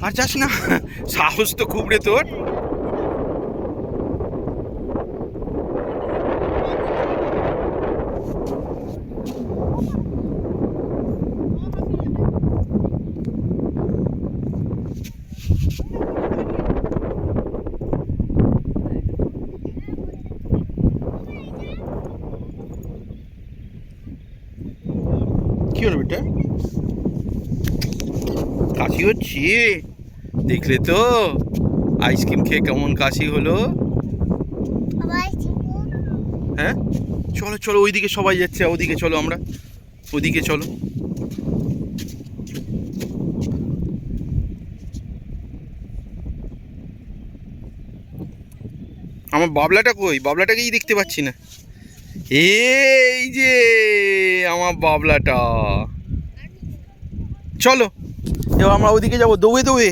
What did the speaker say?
আর যাস না, সাহস তো খুব রে তোর। কি হলো বেটা? কাশি হচ্ছে? দেখলে তো আইসক্রিম খেয়ে কেমন কাশি হলো। হ্যাঁ, চলো চলো, ওইদিকে সবাই যাচ্ছে, ওদিকে চলো, আমরা ওদিকে চলো। আমার বাবলাটা কই? বাবলাটাকেই দেখতে পাচ্ছি না। এই যে আমার বাবলাটা। চলো এবার আমরা ওদিকে যাবো, দৌড়ে দৌড়ে।